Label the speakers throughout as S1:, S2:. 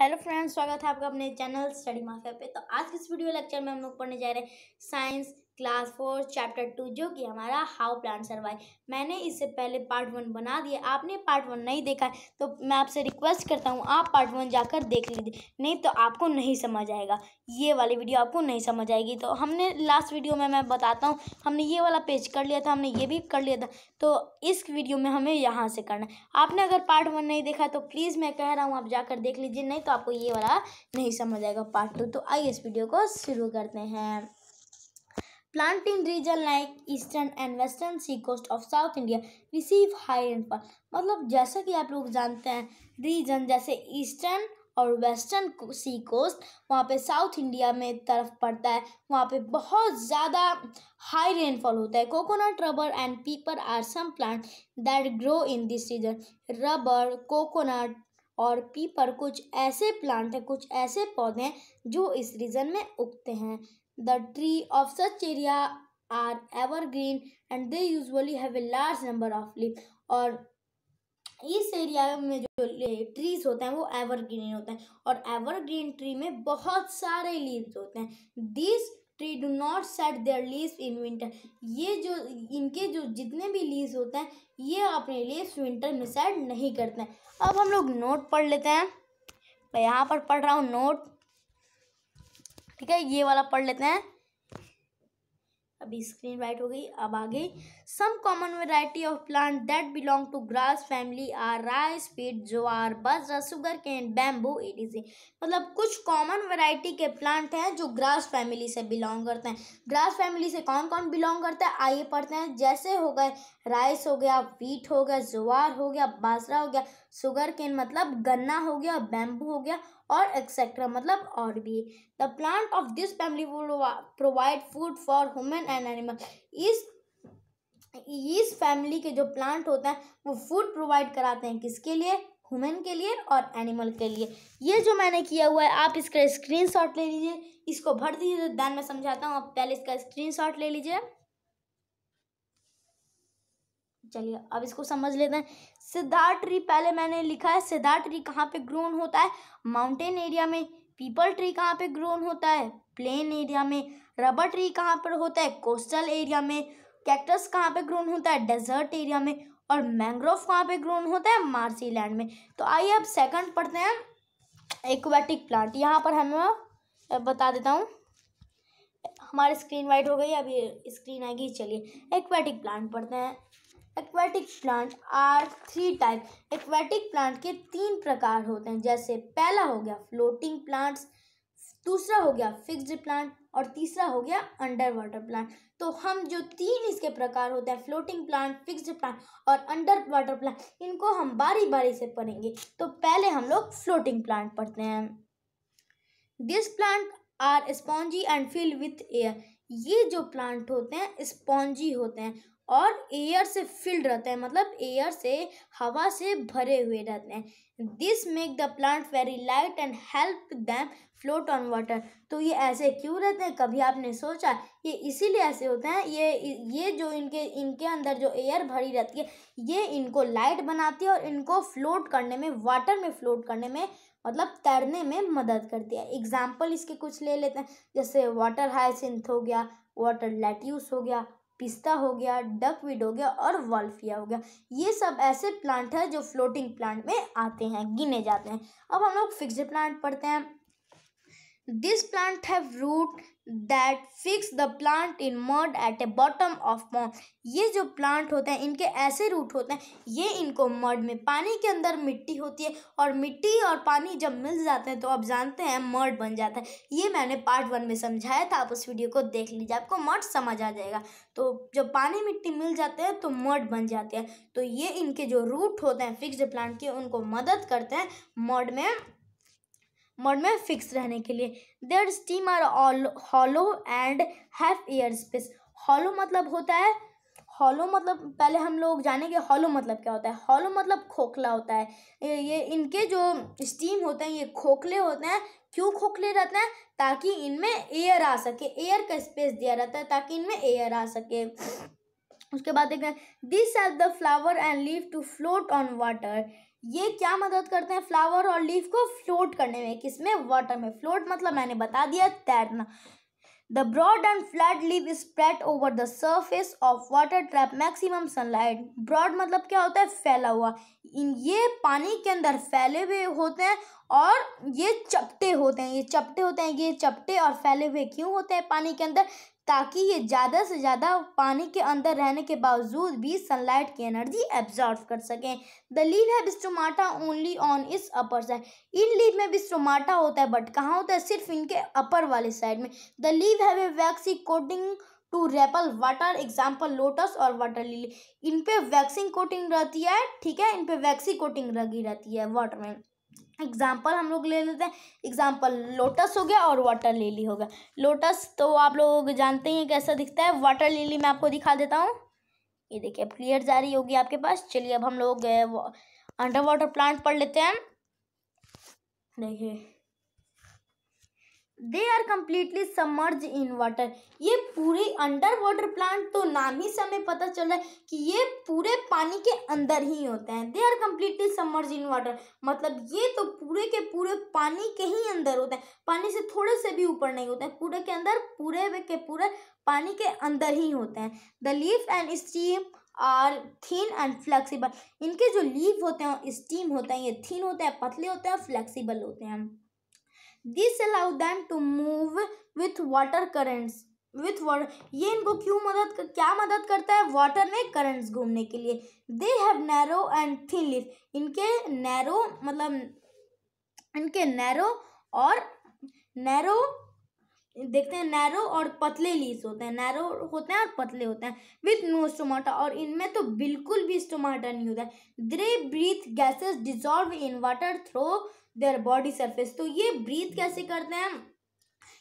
S1: Hello friends, स्वागत है आपका अपने चैनल स्टडी माफिया पे। तो आज के इस वीडियो लेक्चर में हम लोग पढ़ने जा रहे हैं साइंस क्लास 4 चैप्टर 2, जो कि हमारा हाउ प्लांट सर्वाइव। मैंने इससे पहले पार्ट 1 बना दिया। आपने पार्ट 1 नहीं देखा है तो मैं आपसे रिक्वेस्ट करता हूँ आप पार्ट 1 जाकर देख लीजिए, नहीं तो आपको नहीं समझ आएगा। ये वाली वीडियो आपको नहीं समझ आएगी। तो हमने लास्ट वीडियो में मैं बताता हूँ, हमने ये वाला पेज कर लिया था, हमने ये भी कर लिया था। तो इस वीडियो में हमें यहाँ से करना है। आपने अगर पार्ट 1 नहीं देखा तो प्लीज़ मैं कह रहा हूँ आप जाकर देख लीजिए, नहीं तो आपको ये वाला नहीं समझ आएगा पार्ट 2। तो आइए इस वीडियो को शुरू करते हैं। Plant in region like eastern and western sea coast of South India receive high rainfall। मतलब जैसा कि आप लोग जानते हैं, रीजन जैसे ईस्टर्न और वेस्टर्न सी कोस्ट, वहाँ पे साउथ इंडिया में तरफ पड़ता है, वहाँ पे बहुत ज़्यादा हाई रेनफॉल होता है। Coconut, rubber and pepper are some plant that grow in this region. Rubber, coconut और पीपर कुछ ऐसे प्लांट हैं, कुछ ऐसे पौधे हैं जो इस रीजन में उगते हैं। The tree of such area are evergreen and they usually have a large number of leaves। और इस एरिया में जो ट्रीज होते हैं वो एवरग्रीन होते हैं, और एवरग्रीन ट्री में बहुत सारे लीव्स होते हैं। This tree do not set there leaves in winter. ये जो इनके जो जितने भी लीव्स होते हैं ये अपने लीव्स विंटर में सेट नहीं करते हैं। अब हम लोग नोट पढ़ लेते हैं। मैं यहाँ पर पढ़ रहा हूँ नोट, ठीक है, ये वाला पढ़ लेते हैं। अभी स्क्रीन राइट हो गई, अब आगे। Some common variety of plant that belong to grass family are rice, wheat, jowar, bajra, sugar cane, bamboo etc। मतलब कुछ कॉमन वेराइटी के प्लांट हैं जो ग्रास फैमिली से बिलोंग करते हैं। ग्रास फैमिली से कौन कौन बिलोंग करता है आइए पढ़ते हैं। जैसे हो गए राइस हो गया, व्हीट हो गया, ज्वार हो गया, बाजरा हो गया, शुगर केन मतलब गन्ना हो गया, बैम्बू हो गया और एक्सेट्रा मतलब और भी। The plant of this family provide food for human and animal. इस फैमिली के जो प्लांट होता है वो फूड प्रोवाइड कराते हैं, किसके लिए? ह्यूमन के लिए और एनिमल के लिए। ये जो मैंने किया हुआ है आप इसका स्क्रीनशॉट ले लीजिए, इसको भर दीजिए, देन मैं समझाता हूँ। आप पहले इसका स्क्रीनशॉट ले लीजिए। चलिए अब इसको समझ लेते हैं। सिद्धार्थ ट्री पहले मैंने लिखा है। सिद्धार्थ ट्री कहाँ पे ग्रोन होता है? माउंटेन एरिया में। पीपल ट्री कहाँ पे ग्रोन होता है? प्लेन एरिया में। रबर ट्री कहाँ पर होता है? कोस्टल एरिया में। कैक्टस कहाँ पे ग्रोन होता है? डेजर्ट एरिया में। और मैंग्रोव कहाँ पे ग्रोन होता है? मार्सी लैंड में। तो आइए अब सेकंड पढ़ते हैं, एक्वेटिक प्लांट। यहाँ पर हम बता देता हूँ, हमारी स्क्रीन वाइट हो गई, अभी स्क्रीन आएगी। चलिए एक्वेटिक प्लांट पढ़ते हैं। Aquatic plant are 3 type. Aquatic plant के 3 प्रकार होते हैं। जैसे पहला हो गया फ्लोटिंग प्लांट्स, दूसरा हो गया फिक्स्ड प्लांट और तीसरा हो गया अंडर वाटर प्लांट। तो हम जो 3 इसके प्रकार होते हैं, फ्लोटिंग प्लांट, फिक्स्ड प्लांट और अंडर वाटर प्लांट, इनको हम बारी बारी से पढ़ेंगे। तो पहले हम लोग फ्लोटिंग प्लांट पढ़ते हैं। This plant are spongy and filled with air. ये जो प्लांट होते हैं स्पॉन्जी होते हैं और एयर से फिल्ड रहते हैं, मतलब एयर से, हवा से भरे हुए रहते हैं। This make the plant very light and help them float on water. तो ये ऐसे क्यों रहते हैं, कभी आपने सोचा? ये इसीलिए ऐसे होते हैं, ये जो इनके अंदर जो एयर भरी रहती है ये इनको लाइट बनाती है और इनको फ्लोट करने में, वाटर में फ्लोट करने में, मतलब तैरने में मदद करती है। एग्जाम्पल इसके कुछ ले लेते हैं, जैसे वाटर हाइसिंथ हो गया, वाटर लेट्यूस हो गया, पिस्ता हो गया, डकवीड हो गया और वॉल्फिया हो गया। ये सब ऐसे प्लांट है जो फ्लोटिंग प्लांट में आते हैं, गिने जाते हैं। अब हम लोग फिक्स्ड प्लांट पढ़ते हैं। This plant have root that fix the plant in mud at a bottom of pond. ये जो प्लांट होते हैं इनके ऐसे रूट होते हैं, ये इनको मड में, पानी के अंदर मिट्टी होती है और मिट्टी और पानी जब मिल जाते हैं तो आप जानते हैं मड बन जाता है। ये मैंने पार्ट 1 में समझाया था, आप उस वीडियो को देख लीजिए, आपको मड समझ आ जाएगा। तो जब पानी मिट्टी मिल जाते हैं तो मड बन जाते हैं। तो ये इनके जो रूट होते हैं फिक्स्ड प्लांट के, उनको मदद करते हैं मड में फिक्स रहने के लिए। Their stem are hollow and have air space. Hollow मतलब होता है, हॉलो मतलब पहले हम लोग जानेंगे हॉलो मतलब क्या होता है। हॉलो मतलब खोखला होता है। ये इनके जो स्टीम होते हैं ये खोखले होते हैं। क्यों खोखले रहते हैं? ताकि इनमें एयर आ सके, एयर का स्पेस दिया रहता है ताकि इनमें एयर आ सके। उसके बाद देखते हैं, this help the flower and leaf to float on water. ये क्या मदद करते हैं फ्लावर और लीफ को फ्लोट करने में, किसमें, वाटर में। फ्लोट मतलब मैंने बता दिया तैरना। The broad and flat leaf is spread over the surface of water trap maximum sunlight. Broad मतलब क्या होता है, फैला हुआ। ये पानी के अंदर फैले हुए होते हैं और ये चपटे होते हैं, ये चपटे और फैले हुए क्यों होते हैं पानी के अंदर, ताकि ये ज़्यादा से ज़्यादा पानी के अंदर रहने के बावजूद भी सनलाइट की एनर्जी एब्जॉर्ब कर सकें। The leaf have stomata only on it's upper side. In leaf में भी स्टोमाटा होता है, बट कहाँ होता है, सिर्फ इनके अपर वाले साइड में। The leaf have a waxy coating to repel water, example lotus और वाटर लिली। इन पे वैक्सिंग कोटिंग रहती है, ठीक है, इन पे वैक्सी कोटिंग लगी रहती है वाटर में। एग्जाम्पल हम लोग ले लेते हैं, एग्जाम्पल लोटस हो गया और वाटर लिली हो गया। लोटस तो आप लोग जानते ही कैसा दिखता है, वाटर लिली मैं आपको दिखा देता हूँ। ये देखिए क्लियर जा रही होगी आपके पास। चलिए अब हम लोग अंडर वाटर प्लांट पढ़ लेते हैं। देखिए they are completely submerge in water. ये पूरे अंडर वाटर प्लांट, तो नाम ही से हमें पता चल रहा है कि ये पूरे पानी के अंदर ही होते हैं। They are completely submerge in water मतलब ये तो पूरे के पूरे पानी के ही अंदर होते हैं, पानी से थोड़े से भी ऊपर नहीं होते हैं, पूरे के अंदर, पूरे के पूरे पानी के अंदर ही होते हैं। The leaf and stem are thin and flexible. इनके जो लीफ होते हैं, स्टीम होते हैं, ये थिन होते हैं, पतले होते हैं, फ्लेक्सिबल होते हैं। This allow them to move with water currents. With water, ये इनको क्या मदद करता है, वाटर में करंट्स घूमने के लिए। They have narrow and thin leaf. इनके नैरो और नैरो देखते हैं, नैरो और पतले लीव्स होते हैं, नैरो होते हैं और पतले होते हैं। विथ नो स्टोमाटा, और इनमें तो बिल्कुल भी स्टोमाटा नहीं होता है। They breathe gases dissolve in water through their body surface. तो ये ब्रीथ कैसे करते हैं,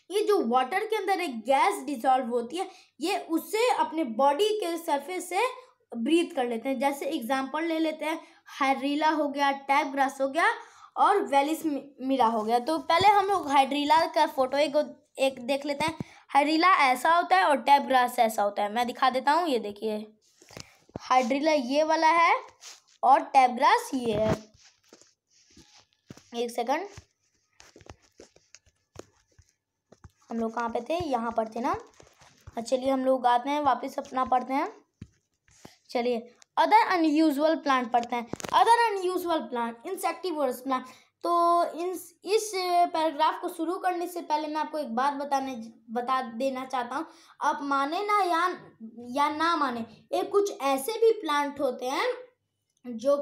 S1: ये जो वाटर के अंदर एक गैस डिजॉल्व होती है, ये उससे अपने बॉडी के सरफेस से ब्रीथ कर लेते हैं। जैसे एग्जांपल ले लेते हैं, हाइड्रिला हो गया, टैब ग्रास हो गया और वेलिस मिरा हो गया। तो पहले हम लोग हाइड्रिला का फोटो एक देख लेते हैं। हाइड्रिला ऐसा होता है और टैब ग्रास ऐसा होता है। मैं दिखा देता हूँ, ये देखिए हाइड्रिला ये वाला है और टैब ग्रास ये है। एक सेकंड, हम लोग कहाँ पे थे, यहाँ पर थे ना। चलिए हम लोग आते हैं वापस, अपना पढ़ते हैं। चलिए अदर अनयूजुअल प्लांट पढ़ते हैं। Other unusual plant, insectivorous plant. तो इस पैराग्राफ को शुरू करने से पहले मैं आपको एक बात बता देना चाहता हूँ। आप माने ना या ना माने, ये कुछ ऐसे भी प्लांट होते हैं जो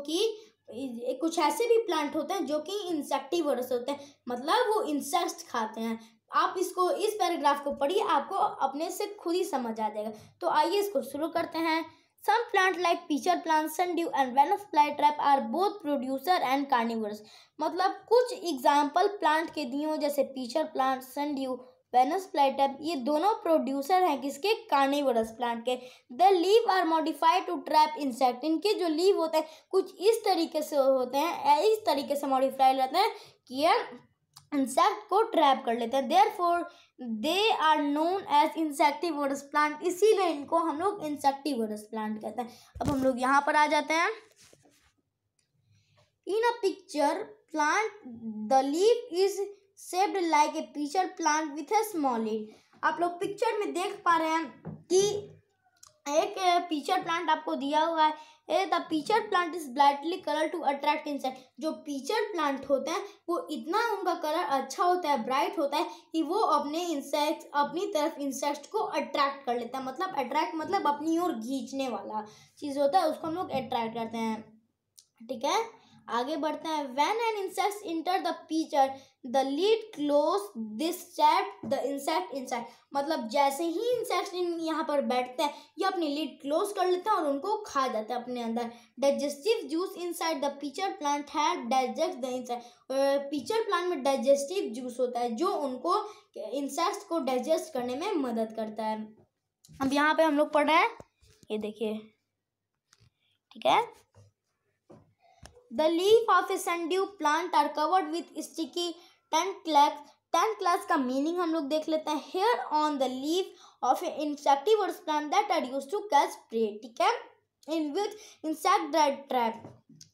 S1: कि इंसेक्टिवोरस होते हैं, मतलब वो इंसेक्ट्स खाते हैं। आप इस पैराग्राफ को पढ़िए, आपको अपने से खुद ही समझ आ जाएगा। तो आइए इसको शुरू करते हैं। Some plant like pitcher plant, sundew and Venus flytrap are both producer and carnivorous. मतलब कुछ एग्जाम्पल प्लांट के दिए हो, जैसे pitcher plant, sundew, Venus flytrap, ये दोनों प्रोड्यूसर हैं किसके, कार्निवरस प्लांट के। The leaf are modified to trap insect. इनके जो लीव होते हैं कुछ इस तरीके से होते हैं, इस तरीके से मॉडिफाई रहते हैं कि ये इंसेक्ट को ट्रैप कर लेते हैं। Therefore they are known as insectivorous plant, इसीलिए इनको हम लोग इंसेक्टिवोरस प्लांट कहते हैं। अब हम लोग यहाँ पर आ जाते हैं। In a pitcher plant the leaf is shaped like a pitcher plant with a small lid. आप लोग पिक्चर में देख पा रहे हैं कि एक पिक्चर प्लांट आपको दिया हुआ है। The pitcher plant is brightly colour to attract insect. जो पिक्चर प्लांट होते हैं वो इतना उनका कलर अच्छा होता है, ब्राइट होता है कि वो अपनी तरफ इंसेक्ट को अट्रैक्ट कर लेता है। मतलब अट्रैक्ट मतलब अपनी ओर खींचने वाला चीज़ होता है, उसको हम लोग अट्रैक्ट करते हैं। ठीक है, आगे बढ़ते हैं। When an insect enter the pitcher, the lid close this trap the insect inside. मतलब जैसे ही इंसेक्ट यहाँ पर बैठते हैं, ये अपनी लीड क्लोज कर लेते हैं और उनको खा जाते हैं अपने अंदर। Digestive juice inside the pitcher plant है digest the insect. Pitcher plant में डाइजेस्टिव जूस होता है जो उनको इंसेक्ट्स को डाइजेस्ट करने में मदद करता है। अब यहाँ पे हम लोग पढ़ रहे हैं, ये देखिए, ठीक है। The leaf of a sundew plant are covered with sticky tentacles. Tentacles का मीनिंग हम लोग देख लेते हैं। Hair on the leaf of an insectivorous plant that are used to catch prey. ठीक है, in which insect trap.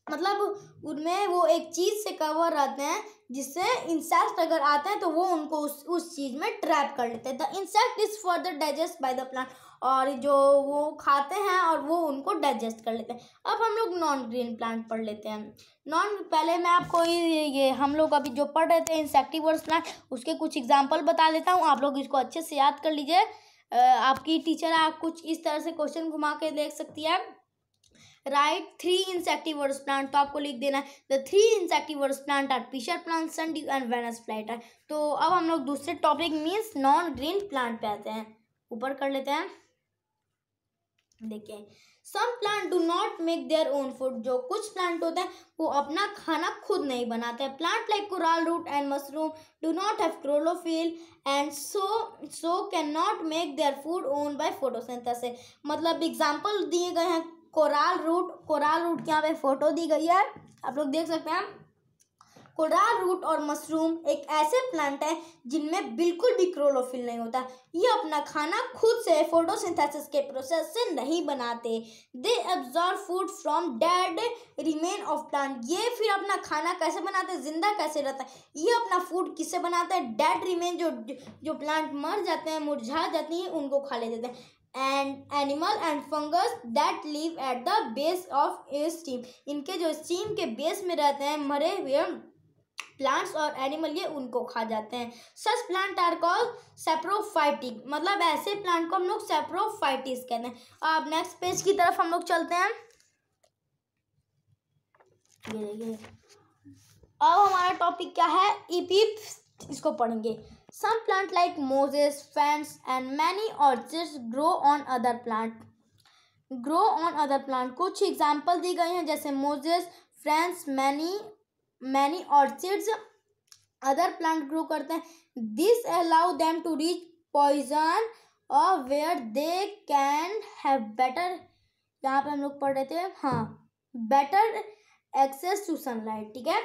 S1: मतलब उनमें वो एक चीज़ से कवर रहते हैं जिससे इंसेक्ट अगर आते हैं तो वो उनको उस चीज़ में ट्रैप कर लेते हैं। The insect is further digest by the plant, और जो वो खाते हैं और वो उनको डाइजेस्ट कर लेते हैं। अब हम लोग नॉन ग्रीन प्लांट पढ़ लेते हैं। पहले मैं आपको ये हम लोग अभी जो पढ़ रहे थे इंसेक्टिवर्स प्लांट, उसके कुछ एग्जाम्पल बता देता हूँ। आप लोग इसको अच्छे से याद कर लीजिए। आपकी टीचर आप कुछ इस तरह से क्वेश्चन घुमा के देख सकती है, राइट 3 इंसेक्टिवर्स प्लांट, तो आपको लिख देना है the 3 insectivorous plant are pitcher plant, sundew and Venus flytrap. तो अब हम लोग दूसरे topic means non green plant पे आते हैं। ऊपर कर लेते हैं, देखिए some plant do not make their own food, जो कुछ प्लांट होते हैं वो अपना खाना खुद नहीं बनाते हैं। Plant like coral root and mushroom do not have chlorophyll and so can not make their food own by photosynthesis. मतलब एग्जाम्पल दिए गए हैं कोरल रूट की यहाँ पे फोटो दी गई है, आप लोग देख सकते हैं। कोरल रूट और मशरूम एक ऐसे प्लांट है जिनमें बिल्कुल भी क्लोरोफिल नहीं होता। ये अपना खाना खुद से फोटोसिंथेसिस के प्रोसेस से नहीं बनाते। They absorb food from dead remain of plant. ये फिर अपना खाना कैसे बनाते हैं, जिंदा कैसे रहता है, ये अपना फूड किससे बनाते हैं, डेड रिमेन, जो प्लांट मर जाते हैं, मुरझा जाती हैं, उनको खा ले देते हैं। And animal and fungus that live at the base of A steam, इनके जो स्टीम के बेस में रहते हैं मरे हुए प्लांट्स और एनिमल, ये उनको खा जाते हैं। सच प्लांट आर कॉल्ड सैप्रोफाइटिक, मतलब ऐसे प्लांट को हम लोग सैप्रोफाइटिस कहते हैं। अब नेक्स्ट पेज की तरफ हम लोग चलते हैं। ये अब हमारा टॉपिक क्या है, इपिप, इसको पढ़ेंगे। Some plant like moses, ferns and many orchids grow on other plant. कुछ एग्जाम्पल दी गई हैं जैसे mosses, ferns, many orchids other plant grow करते हैं। This allow them to reach poison और where they can have better, यहाँ पे हम लोग पढ़ रहे थे, हाँ, बेटर एक्सेस टू सनलाइट, ठीक है।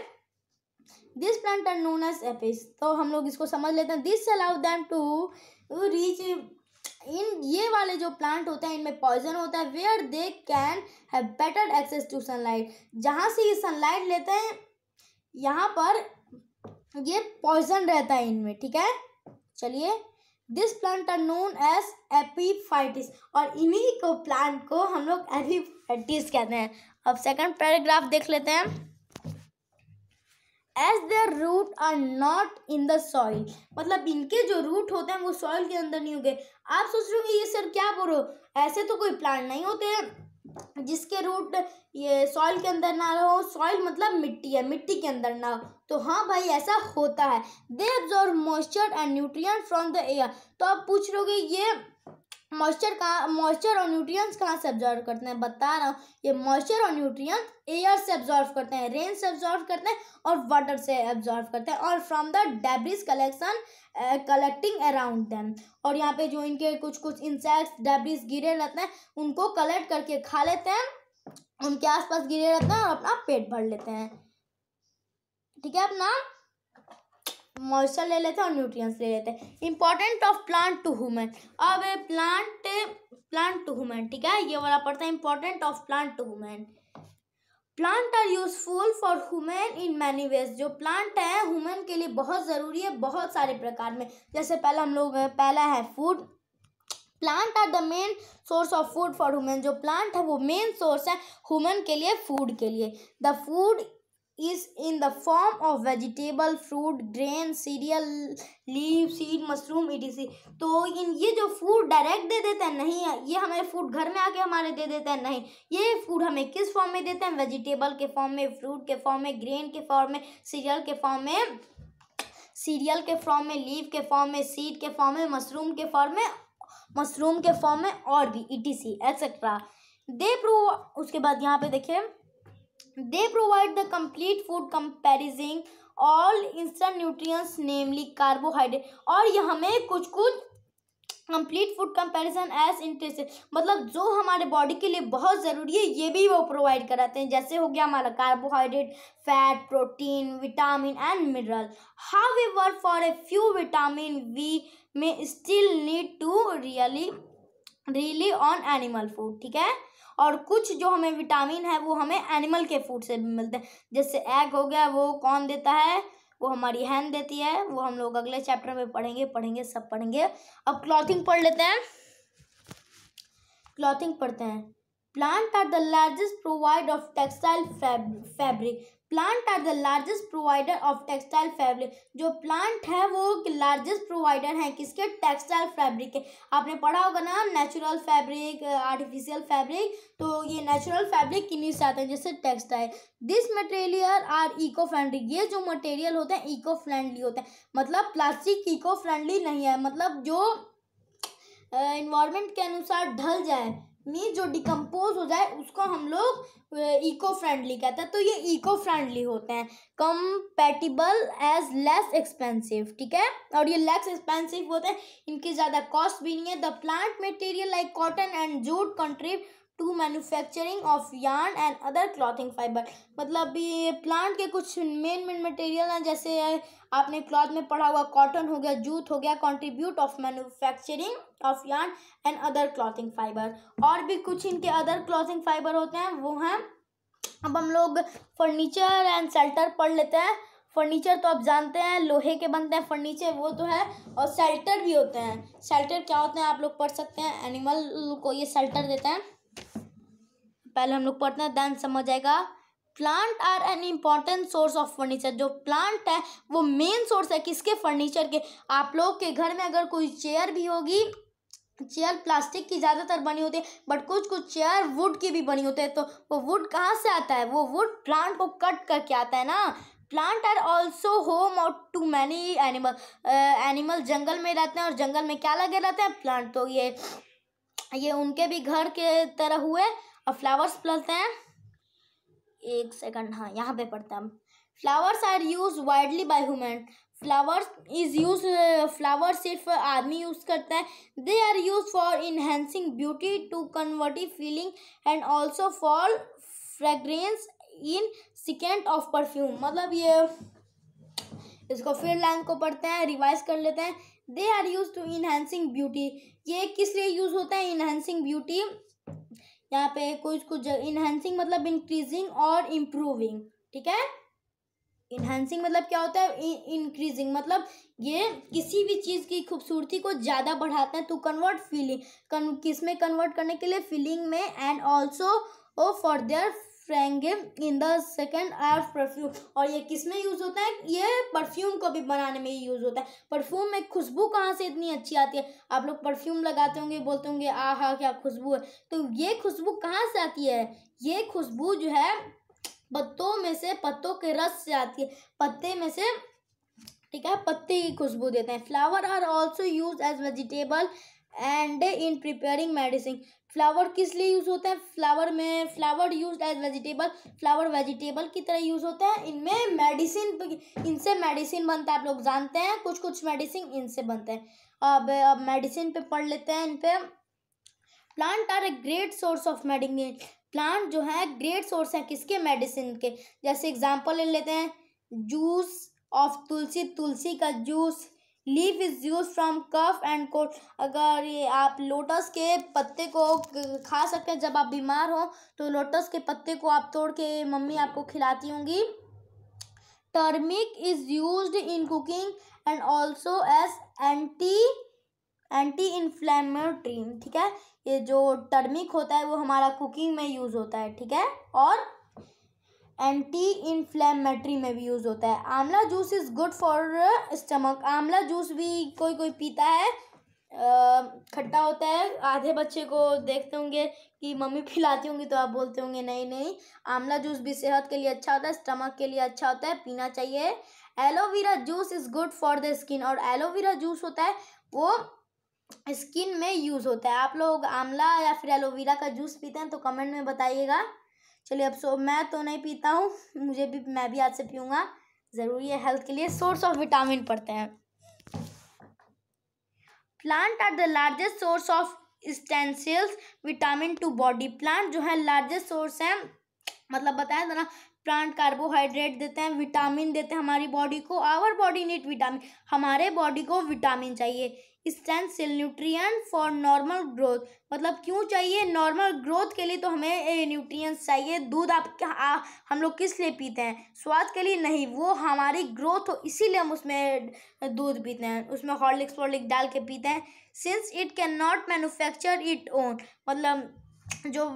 S1: This plant are known as एपिस, तो हम लोग इसको समझ लेते हैं। This allow them to reach, इन ये वाले जो प्लांट होते हैं इनमें पॉइजन होता है। Where they can have better access to sunlight, जहाँ से ये सनलाइट लेते हैं यहाँ पर ये पॉइजन रहता है इनमें, ठीक है। चलिए, this plant are known as epiphytes, और इन्हीं को प्लांट को हम लोग एपीफाइटिस कहते हैं। अब सेकंड पैराग्राफ देख लेते हैं। As their root are not in the soil, मतलब इनके जो रूट होते हैं वो सॉइल के अंदर नहीं होंगे। आप सोच रहे होंगे ये सर क्या बोल रहे हो, ऐसे तो कोई प्लांट नहीं होते हैं जिसके रूट ये सॉइल के अंदर ना हो। सॉइल मतलब मिट्टी है, मिट्टी के अंदर ना हो, तो हाँ भाई ऐसा होता है। They absorb moisture and nutrient from the air, तो आप पूछ रहे होगे ये मॉइस्चर और न्यूट्रिएंट्स कहाँ से एब्जॉर्व करते हैं, बता रहा हूँ, ये मॉइस्चर और न्यूट्रिएंट्स एयर से एब्जॉर्व करते हैं, रेन से एब्जॉर्व करते हैं और वाटर से एब्जॉर्व करते हैं, और from the debris collecting around them. और यहाँ पे जो इनके कुछ इंसेक्ट्स डेब्रिस गिरे रहते हैं उनको कलेक्ट करके खा लेते हैं, उनके आसपास गिरे रहते हैं और अपना पेट भर लेते हैं, ठीक है। अपना मॉइस्चर ले लेते हैं और न्यूट्रिएंट्स ले लेते हैं। Important of plant to human, अब प्लांट टू ह्यूमन, ठीक है, ये वाला पढ़ते हैं, important of plant to human. Plant are useful for human in many ways, जो प्लांट है ह्यूमन के लिए बहुत ज़रूरी है बहुत सारे प्रकार में। जैसे पहला है food, plant are the main source of food for human, जो प्लांट है वो मेन सोर्स है ह्यूमन के लिए, फूड के लिए। The food is in the form of vegetable, fruit, grain, cereal, leaf, seed, mushroom etc. तो ये जो फूड डायरेक्ट दे देते हैं, नहीं है ये हमें फूड घर में आके हमारे दे देते हैं, नहीं, ये फूड हमें किस फॉर्म में देते हैं, वेजिटेबल के फॉर्म में, फ्रूट के फॉर्म में, ग्रेन के फॉर्म में, सीरियल के फॉर्म में, लीफ के फॉर्म में, सीड के फॉर्म में, मशरूम के फॉर्म में और भी etc एक्सेट्रा। उसके बाद यहाँ पे देखिए, they provide the complete food comprising all instant nutrients namely carbohydrate, और ये हमें कुछ complete food comparison as interest, मतलब जो हमारे बॉडी के लिए बहुत ज़रूरी है ये भी वो प्रोवाइड कराते हैं। जैसे हो गया हमारा carbohydrate, fat, protein, vitamin and mineral. However for a few vitamin we में still need to really on animal food, ठीक है। और कुछ जो हमें विटामिन है वो हमें एनिमल के फूड से भी मिलते हैं। जैसे एग हो गया, वो कौन देता है? वो हमारी हैन देती है। वो हम लोग अगले चैप्टर में पढ़ेंगे सब पढ़ेंगे। अब क्लॉथिंग पढ़ लेते हैं। क्लॉथिंग पढ़ते हैं। Plant are the largest provider of textile fabric. Plant are the largest provider of textile fabric. जो प्लांट है वो लार्जेस्ट प्रोवाइडर है किसके? टेक्सटाइल फैब्रिक के। आपने पढ़ा होगा ना नेचुरल फैब्रिक, आर्टिफिशियल फैब्रिक। तो ये नेचुरल फैब्रिक किन्हीं से आते हैं, जैसे textile. This material are eco friendly. ये जो मटेरियल होते हैं इको फ्रेंडली होते हैं। मतलब प्लास्टिक इको फ्रेंडली नहीं है, मतलब जो इन्वायरमेंट के अनुसार ढल जाए, मीन्स जो डिकम्पोज हो जाए, उसको हम लोग इको फ्रेंडली कहते हैं। तो ये इको फ्रेंडली होते हैं। कंपैटिबल एज लेस एक्सपेंसिव, ठीक है, और ये लेस एक्सपेंसिव होते हैं, इनकी ज़्यादा कॉस्ट भी नहीं है। The plant material like cotton and jute contribute to manufacturing of yarn and other clothing fibre. मतलब ये प्लांट के कुछ मेन मटेरियल हैं, जैसे आपने क्लॉथ में पढ़ा हुआ कॉटन हो गया, जूट हो गया, contribute of manufacturing of yarn and other clothing fibre. और भी कुछ इनके अदर क्लॉथिंग फाइबर होते हैं, वो हैं। अब हम लोग फर्नीचर एंड शेल्टर पढ़ लेते हैं। फर्नीचर तो आप जानते हैं लोहे के बनते हैं फर्नीचर, वो तो है। और शेल्टर भी होते हैं। शेल्टर क्या होते हैं आप लोग पढ़ सकते हैं। एनिमल को ये शेल्टर देते हैं। पहले हम लोग पढ़ते हैं, देन समझ आएगा। Plant are an important source of furniture. जो प्लांट है वो मेन सोर्स है किसके? फर्नीचर के। आप लोग के घर में अगर कोई चेयर भी होगी, चेयर प्लास्टिक की ज़्यादातर बनी होती है, बट कुछ चेयर वुड की भी बनी होती है। तो वो वुड कहाँ से आता है? वो वुड प्लांट को कट करके आता है ना। प्लांट आर ऑल्सो होम और टू मैनी एनिमल। एनिमल जंगल में रहते हैं, और जंगल में क्या लगे रहते हैं? प्लांट। तो ये उनके भी घर के तरह हुए। और फ्लावर्स पढ़ते हैं, एक सेकंड, हाँ यहाँ पे पढ़ते हैं हम। Flowers are use widely by human. Flower सिर्फ आदमी यूज करता है। They are use for enhancing beauty, to कन्वर्टिव feeling and also for fragrance in second of perfume. मतलब ये इसको फिर लाइन को पढ़ते हैं, रिवाइज कर लेते हैं। They are use to enhancing beauty. ये किस लिए यूज होता है? Enhancing beauty. यहाँ पे कुछ इनहेंसिंग मतलब इंक्रीजिंग और इम्प्रूविंग, ठीक है। इनहेंसिंग मतलब क्या होता है? इंक्रीजिंग मतलब ये किसी भी चीज़ की खूबसूरती को ज़्यादा बढ़ाते हैं। टू कन्वर्ट फीलिंग, किस में कन्वर्ट करने के लिए? फीलिंग में। And also for their fragrance in the second of perfume. और ये किस में यूज़ होता है? ये परफ्यूम को भी बनाने में यूज़ होता है। परफ्यूम में खुशबू कहाँ से इतनी अच्छी आती है? आप लोग परफ्यूम लगाते होंगे, बोलते होंगे आहा क्या खुशबू है। तो ये खुशबू कहाँ से आती है? ये खुशबू जो है पत्तों में से, पत्तों के रस से आती है, पत्ते में से, ठीक है, पत्ते की खुशबू देते हैं। Flower are also use as vegetable and in preparing medicine. Flower किस लिए यूज होता है? Flower use as vegetable. Flower vegetable की तरह यूज होता है। इनमें मेडिसिन, इनसे मेडिसिन बनता है। आप लोग जानते हैं कुछ मेडिसिन इनसे बनते हैं। अब मेडिसिन पे पढ़ लेते हैं। इन पे plant are a great source of medicine. Plant जो है ग्रेट सोर्स है किसके? मेडिसिन के। जैसे एग्जांपल ले लेते हैं, जूस ऑफ तुलसी, तुलसी का juice. Leaf is use from cough and cold. अगर ये आप लोटस के पत्ते को खा सकते हैं जब आप बीमार हो, तो लोटस के पत्ते को आप तोड़ के मम्मी आपको खिलाती होंगी। Turmeric is used in cooking and also as anti inflammatory, ठीक है। ये जो टर्मिक होता है वो हमारा कुकिंग में यूज़ होता है, ठीक है, और एंटी इन्फ्लेमेटरी में भी यूज़ होता है। आंवला juice is good for stomach. आंवला जूस भी कोई पीता है, खट्टा होता है। आधे बच्चे को देखते होंगे कि मम्मी पिलाती होंगी, तो आप बोलते होंगे नहीं, आंवला जूस भी सेहत के लिए अच्छा होता है, स्टमक के लिए अच्छा होता है, पीना चाहिए। Aloe vera juice is good for the skin. और एलोवेरा जूस होता है वो स्किन में यूज़ होता है। आप लोग आंवला या फिर एलोवेरा का जूस पीते हैं तो कमेंट में बताइएगा। चलिए अब मैं तो नहीं पीता हूँ, मैं भी आज से पीऊँगा, ज़रूरी है हेल्थ के लिए। सोर्स ऑफ विटामिन पढ़ते हैं। Plant are the largest source of essential vitamin to body. Plant जो है लार्जेस्ट सोर्स है, मतलब बताया था ना, प्लांट कार्बोहाइड्रेट देते हैं, विटामिन देते हैं हमारी बॉडी को। आवर बॉडी नीड विटामिन, हमारे बॉडी को विटामिन चाहिए। Essential nutrient for normal growth, मतलब क्यों चाहिए? नॉर्मल ग्रोथ के लिए तो हमें न्यूट्रिएंट्स चाहिए। दूध हम लोग किस लिए पीते हैं? स्वाद के लिए नहीं, वो हमारी ग्रोथ हो इसीलिए हम उसमें दूध पीते हैं, उसमें हॉर्लिक्स वॉर्लिक्स डाल के पीते हैं। Since it can not manufacture it own, मतलब जो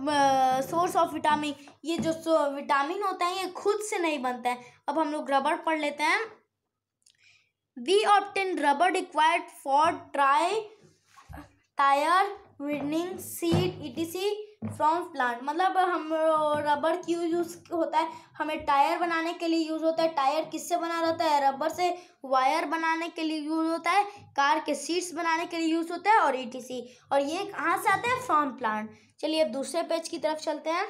S1: सोर्स ऑफ विटामिन, ये जो विटामिन होता है ये खुद से नहीं बनता है। अब हम लोग रबड़ पढ़ लेते हैं। We obtain rubber required for tire, winning, seed etc. From plant, मतलब हम रबर क्यों यूज़ होता है? हमें टायर बनाने के लिए यूज़ होता है। टायर किससे बना रहता है? रबर से। वायर बनाने के लिए यूज़ होता है। कार के सीट्स बनाने के लिए यूज़ होता है और etc. और ये कहाँ से आता है? From plant. चलिए अब दूसरे पेज की तरफ चलते हैं।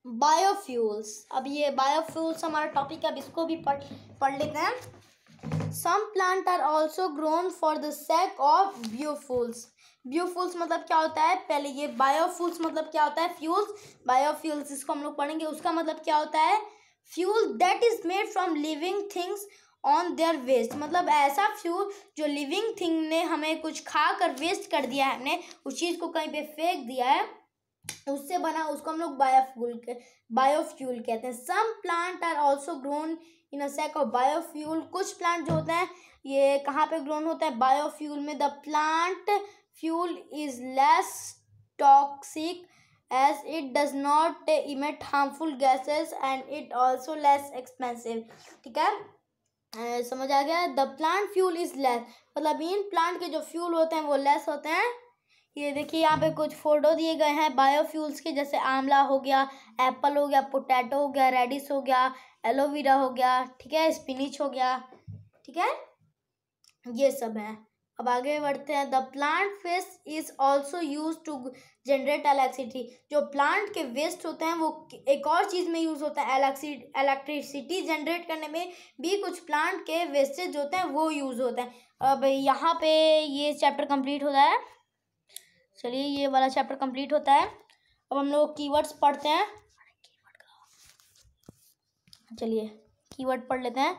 S1: बायोफ्यूल्स, अब ये बायोफ्यूल्स हमारा टॉपिक है, अब इसको भी पढ़ लेते हैं। Some plant are also grown for the sake of biofuels. Biofuels मतलब क्या होता है? पहले ये बायोफ्यूल्स मतलब क्या होता है? फ्यूल्स, बायोफ्यूल्स इसको हम लोग पढ़ेंगे। उसका मतलब क्या होता है? Fuel that is made from living things on their waste, मतलब ऐसा फ्यूल जो लिविंग थिंग ने हमें कुछ खा कर वेस्ट कर दिया है, हमने उस चीज़ को कहीं पे फेंक दिया है, उससे बना, उसको हम लोग बायोफ्यूल कहते हैं। Some plant are also grown in a sake of biofuel, कुछ प्लांट जो होते हैं ये कहाँ पे ग्रोन होता है? बायोफ्यूल में। The plant fuel is less toxic as it does not emit harmful gases and it also less expensive। ठीक है, समझ आ गया? The plant fuel is less, मतलब इन प्लांट के जो फ्यूल होते हैं वो लेस होते हैं। ये देखिए यहाँ पे कुछ फोटो दिए गए हैं बायोफ्यूल्स के, जैसे आंवला हो गया, एप्पल हो गया, पोटैटो हो गया, रेडिश हो गया, एलोवेरा हो गया, ठीक है, स्पिनिच हो गया, ठीक है, ये सब है। अब आगे बढ़ते हैं। The plant waste is also use to generate electricity, जो प्लांट के वेस्ट होते हैं वो एक और चीज़ में यूज़ होता है, इलेक्ट्रिसिटी जनरेट करने में भी कुछ प्लांट के वेस्टेज होते हैं वो यूज़ होते हैं। अब यहाँ पे ये चैप्टर कंप्लीट होता है। चलिए ये वाला चैप्टर कंप्लीट होता है। अब हम लोग कीवर्ड्स पढ़ते हैं। चलिए कीवर्ड पढ़ लेते हैं।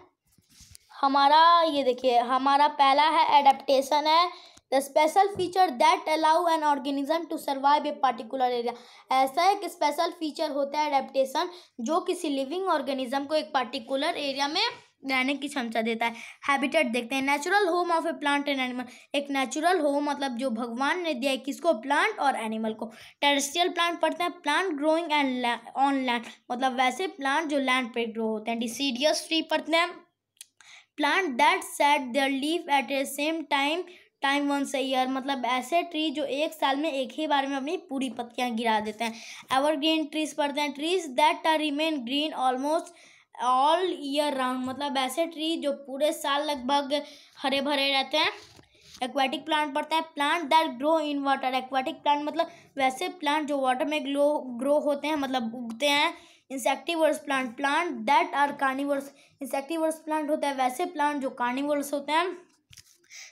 S1: हमारा ये देखिए, हमारा पहला है एडेप्टेशन है। The special feature that allow an organism to survive a particular area, ऐसा एक स्पेशल फीचर होता है एडेप्टेशन जो किसी लिविंग ऑर्गेनिज्म को एक पार्टिकुलर एरिया में रहने की क्षमता देता है। हैबिटेट देखते हैं। Natural home of a plant and animal, एक नेचुरल होम मतलब जो भगवान ने दिया है किसको? प्लांट और एनिमल को। टेरेस्ट्रियल प्लांट पढ़ते हैं। Plant growing and on land, मतलब वैसे प्लांट जो लैंड पे ग्रो होते हैं। डिसीडियस ट्री पढ़ते हैं। Plant that set their leaf at a same time once a year, मतलब ऐसे ट्री जो एक साल में एक ही बार में अपनी पूरी पत्तियां गिरा देते हैं। एवरग्रीन ट्रीज पढ़ते हैं। Trees that are remain green almost all year round, मतलब ऐसे ट्री जो पूरे साल लगभग हरे भरे रहते हैं। एक्वाटिक प्लांट पढ़ते हैं। Plant that grow in water, aquatic plant मतलब वैसे प्लांट जो वाटर में ग्रो होते हैं, मतलब उगते हैं। Insectivores plant, plant that are carnivores, insectivores plant होता है वैसे प्लांट जो कार्निवर्स होते हैं।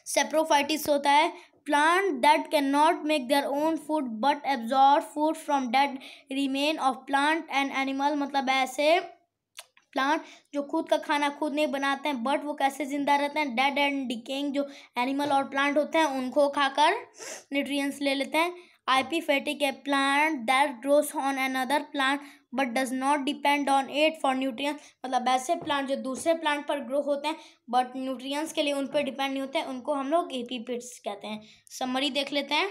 S1: सेप्रोफाइटिस होता है। Plant that can not make their own food but absorb food from dead remain of plant and animal, मतलब ऐसे प्लांट जो खुद का खाना खुद नहीं बनाते हैं बट वो कैसे जिंदा रहते हैं? डेड एंड डिकेइंग जो एनिमल और प्लांट होते हैं उनको खाकर न्यूट्रिएंट्स ले लेते हैं। Epiphytic a plant that grows on another plant but does not depend on it for nutrients, मतलब ऐसे प्लांट जो दूसरे प्लांट पर ग्रो होते हैं बट न्यूट्रिएंट्स के लिए उन पर डिपेंड नहीं होते हैं, उनको हम लोग एपिफाइट्स कहते हैं। समरी देख लेते हैं।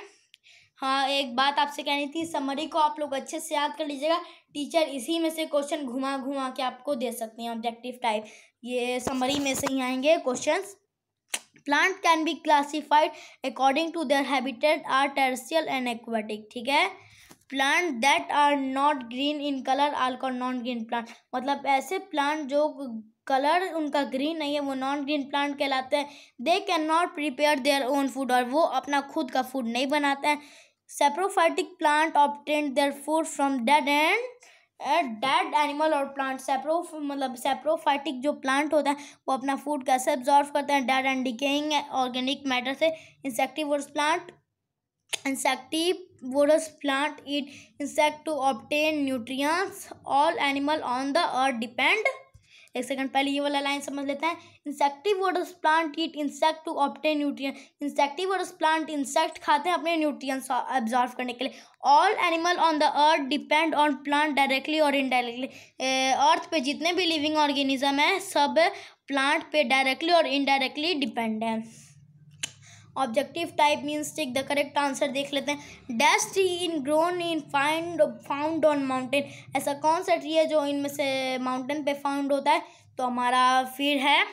S1: हाँ, एक बात आपसे कहनी थी, समरी को आप लोग अच्छे से याद कर लीजिएगा। टीचर इसी में से क्वेश्चन घुमा घुमा के आपको दे सकती हैं, ऑब्जेक्टिव टाइप, ये समरी में से ही आएंगे questions. Plant can be classified according to their habitat are terrestrial and aquatic, ठीक है। Plant that are not green in colour are called non green plant, मतलब ऐसे प्लांट जो कलर उनका ग्रीन नहीं है वो नॉन ग्रीन प्लांट कहलाते हैं। They can not prepare their own food, और वो अपना खुद का फूड नहीं बनाते हैं। Saprophytic plant obtain their food from dead animal और प्लांट। मतलब सेप्रोफाइटिक जो प्लांट होता है वो अपना फूड कैसे एब्जॉर्व करते हैं? Dead and decaying organic matter से। Insectivorous plant insectivorous plant eat insect to obtain nutrients. All animal on the earth depend. एक सेकंड पहले ये वाला लाइन समझ लेते हैं. Insectivorous plant eat insect to obtain nutrient. Insectivorous plant insect खाते हैं अपने न्यूट्रिएंट्स एब्जॉर्व करने के लिए. All animal on the earth depend on plant directly और इनडायरेक्टली. अर्थ पे जितने भी लिविंग ऑर्गेनिज्म है सब प्लांट पे डायरेक्टली और इनडायरेक्टली डिपेंड है. Objective type means tick the correct answer देख लेते हैं. Dash tree in grown in found on mountain. ऐसा कौन सा ट्री है जो इनमें से माउंटेन पे फाउंड होता है? तो हमारा फिर है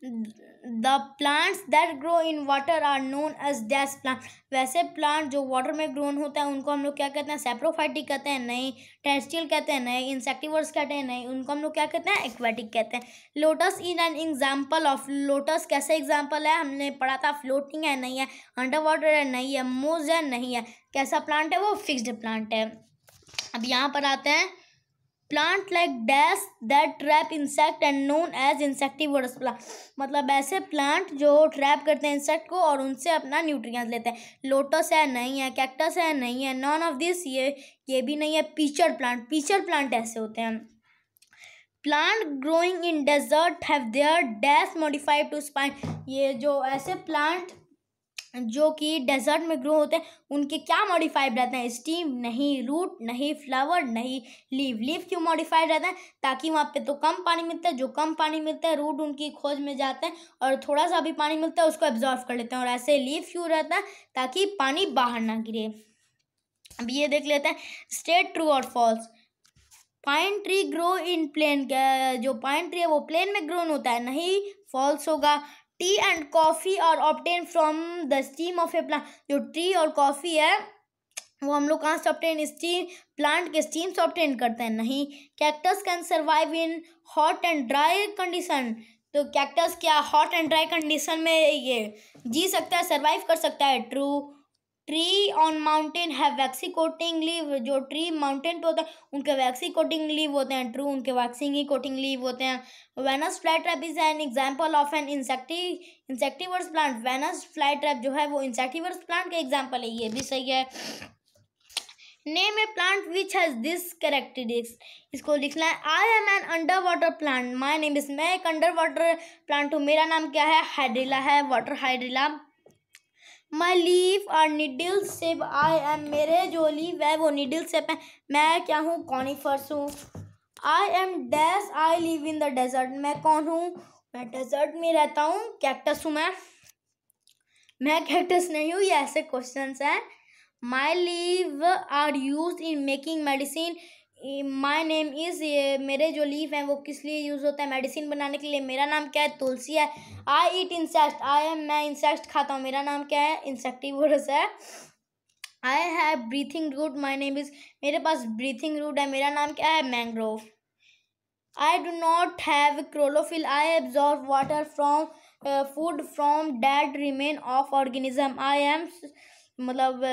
S1: the plants that grow in water are known as dash plant. वैसे प्लांट जो वाटर में ग्रोन होता है उनको हम लोग क्या कहते हैं? सैप्रोफाइटिक कहते हैं? नहीं. टेरेस्ट्रियल कहते हैं? नहीं. इंसेक्टिवर्स कहते हैं? नहीं. उनको हम लोग क्या कहते हैं? एक्वेटिक कहते हैं. Lotus in an example of. Lotus कैसे एग्जाम्पल है? हमने पढ़ा था. फ्लोटिंग है? नहीं है. अंडर वाटर है? नहीं है. मूव है? नहीं है. कैसा प्लांट है वो? फिक्स्ड प्लांट है. अब यहाँ पर आते हैं. Plant like dash that trap insect and known as insectivorous plant. मतलब ऐसे प्लांट जो ट्रैप करते हैं इंसेक्ट को और उनसे अपना न्यूट्रिएंट्स लेते हैं. लोटस है? नहीं है. कैक्टस है? नहीं है. None of this. ये भी नहीं है. Pitcher plant. पीचर प्लांट ऐसे होते हैं. Plant growing in desert have their dash modified to spine. ये जो ऐसे प्लांट जो कि डेजर्ट में ग्रो होते हैं उनके क्या मॉडिफाइड रहते हैं? स्टीम नहीं. रूट नहीं. फ्लावर नहीं. लीव. लीव क्यों मॉडिफाइड रहता है? ताकि वहाँ पे तो कम पानी मिलता है. जो कम पानी मिलता है रूट उनकी खोज में जाते हैं और थोड़ा सा भी पानी मिलता है उसको एब्जॉर्व कर लेते हैं. और ऐसे लीव क्यों रहता है? ताकि पानी बाहर ना गिरे. अब ये देख लेते हैं. स्टेट ट्रू और false. Pine tree grow in plain. जो पाइन ट्री है वो प्लेन में ग्रोन होता है? नहीं. फॉल्स होगा. Tea and coffee are obtain from the stem of a plant. जो टी और कॉफ़ी है वो हम लोग कहाँ से ऑब्टेन? स्टीम. प्लांट के स्टीम से ऑब्टेन करते हैं? नहीं. Cactus can survive in hot and dry condition. तो कैक्टस क्या हॉट एंड ड्राई कंडीशन में ये जी सकता है? सर्वाइव कर सकता है? True. Tree on mountain have waxy coating leave. जो ट्री माउंटेन पे होता है उनके वैक्सी कोटिंग लीव होते हैं? ट्रू. उनके वैक्सिंग ही कोटिंग लीव होते हैं. Venus fly trap is an example of an insectivores plant. Venus fly trap जो है वो इंसेक्टिवर्स प्लांट का एग्जाम्पल है. ये भी सही है. Name a plant which has this characteristics. इसको लिखना है. I am an under water plant. My name is. मैं एक अंडर वाटर प्लांट हूँ. मेरा नाम क्या है? हाइड्रिला है. Water hydrilla. My leaf are needle shape. I am. मेरे जो लीव है वो निडल शेप है. मैं क्या हूँ? कॉनिफर्स हूँ. I am dash. I live in the desert. मैं कौन हूँ? मैं डेजर्ट में रहता हूँ. कैक्टस हूँ मैं कैक्टस नहीं हूँ. ये ऐसे क्वेश्चंस हैं. My leave are use in making medicine. My name is. मेरे जो लीव हैं वो किस लिए यूज़ होता है? मेडिसिन बनाने के लिए. मेरा नाम क्या है? तुलसी है. I eat insect. I am. मैं इंसेक्ट खाता हूँ. मेरा नाम क्या है? इंसेक्टिवोरस है. I have breathing root. My name is. मेरे पास ब्रीथिंग रूट है. मेरा नाम क्या है? Mangrove. I do not have chlorophyll. I absorb water from food from dead remain of organism. I am. मतलब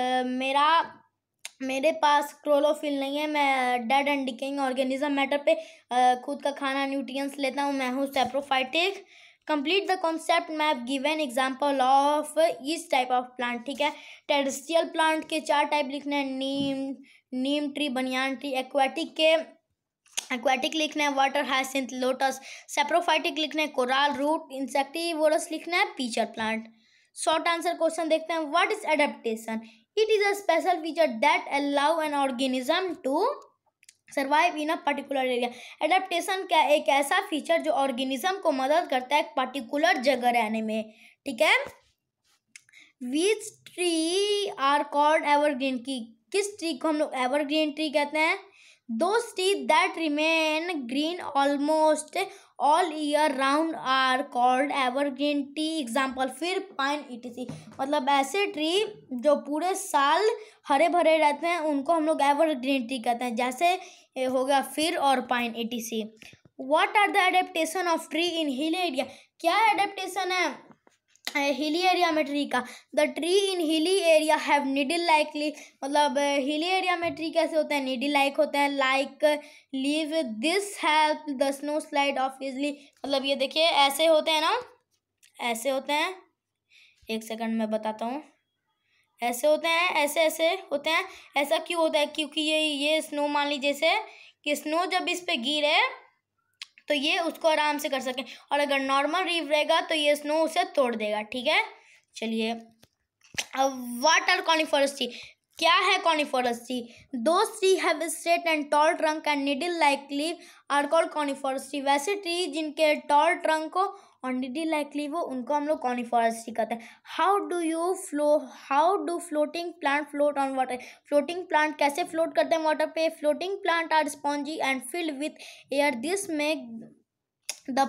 S1: मेरे पास क्लोरोफिल नहीं है. मैं dead and decaying organism matter पे खुद का खाना न्यूट्रिएंट्स लेता हूँ. मैं हूँ सैप्रोफाइटिक. Complete the concept. मैं have given example of each type of plant. ठीक है. टेरेस्ट्रियल प्लांट के 4 टाइप लिखने हैं. Neem tree, banyan tree. Aquatic लिखना है. Water hyacinth, lotus. सैप्रोफाइटिक लिखना है. कोराल रूट. इंसेक्टिवोरस लिखना है. Pitcher plant. Short answer question देखते हैं. What is adaptation? It is a special feature that allow an organism to survive in a particular area. Adaptation क्या? एक ऐसा फीचर जो ऑर्गेनिज्म को मदद करता है एक पर्टिकुलर जगह रहने में. ठीक है. Which tree are called evergreen? की किस ट्री को हम लोग एवरग्रीन ट्री कहते हैं? Those trees that remain green almost all year round are called evergreen tree. Example फिर पाइन etc. मतलब ऐसे ट्री जो पूरे साल हरे भरे रहते हैं उनको हम लोग एवरग्रीन ट्री कहते हैं. जैसे हो गया फिर और pine etc. What are the adaptation of tree in hilly area? क्या एडेप्टेशन है हिली एरिया में ट्री का? The tree in hilly area have needle likely. मतलब हिली एरिया में ट्री कैसे होते हैं? नीडल लाइक होते हैं. Like leave. This help the snow slide of easily. मतलब ये देखिए ऐसे होते हैं ना, ऐसे होते हैं. एक सेकंड में बताता हूँ. ऐसे होते हैं, ऐसे ऐसे होते हैं। ऐसा क्यों होता है? क्योंकि ये स्नो, मान लीजिए जैसे कि स्नो जब इस पे गिरे तो ये उसको आराम से कर सके, और अगर नॉर्मल रीफ रहेगा तो ये स्नो उसे तोड़ देगा। ठीक है, चलिए अब व्हाट आर कॉनिफरस ट्री? क्या है coniferous tree? Those tree have straight and tall trunk and needle like leave are called coniferous tree. वैसे ट्री जिनके टॉल ट्रंक हो और निडल लाइक लीव हो उनको हम लोग कॉनिफरस ट्री कहते हैं। How do floating plant float on water? Floating plant कैसे फ्लोट करते हैं वाटर पे? Floating plant are spongy and filled with air. This make the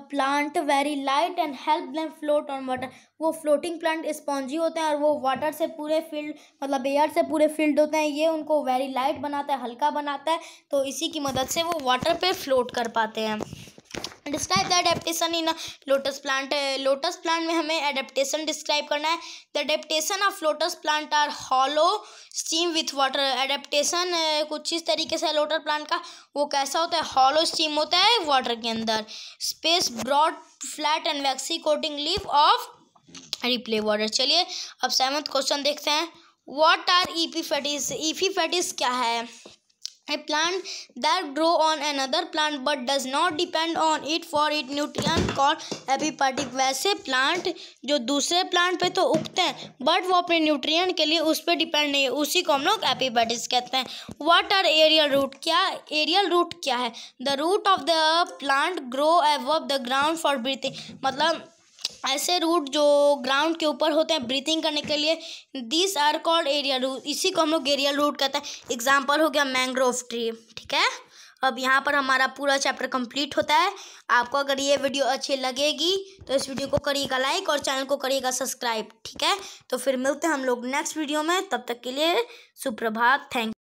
S1: plant very light and help them float on water. वो floating plant spongy होते हैं और वो water से पूरे फिल्ड, मतलब एयर से पूरे फिल्ड होते हैं। ये उनको वेरी लाइट बनाता है, हल्का बनाता है, तो इसी की मदद से वो वाटर पे फ्लोट कर पाते हैं। Describe the adaptation in lotus plant. Lotus plant में हमें एडेप्टेशन डिस्क्राइब करना है। The adaptation of lotus plant are hollow stem with water. Adaptation कुछ इस तरीके से लोटस प्लांट का, वो कैसा होता है? हॉलो स्टीम होता है वाटर के अंदर। Space broad flat and waxy coating leaf of repel water. चलिए अब 7th क्वेश्चन देखते हैं। What are एपिफैटिस? एपिफैटिस क्या है? A plant that grow on another plant but does not depend on it for its nutrient called epiphytic। वैसे plant जो दूसरे plant पे तो उगते हैं बट वो अपने न्यूट्रिएंट के लिए उस पर डिपेंड नहीं है, उसी को हम लोग एपिफैटिस कहते हैं। What are aerial root? क्या एरियल रूट क्या है? The root of the plant grow above the ground for breathing. मतलब ऐसे रूट जो ग्राउंड के ऊपर होते हैं ब्रीथिंग करने के लिए, this are called aerial root. इसी को हम लोग एरियल रूट कहते हैं। एग्जाम्पल हो गया मैंग्रोव ट्री। ठीक है, अब यहाँ पर हमारा पूरा चैप्टर कंप्लीट होता है। आपको अगर ये वीडियो अच्छी लगेगी तो इस वीडियो को करिएगा लाइक और चैनल को करिएगा सब्सक्राइब। ठीक है, तो फिर मिलते हैं हम लोग नेक्स्ट वीडियो में। तब तक के लिए सुप्रभात। थैंक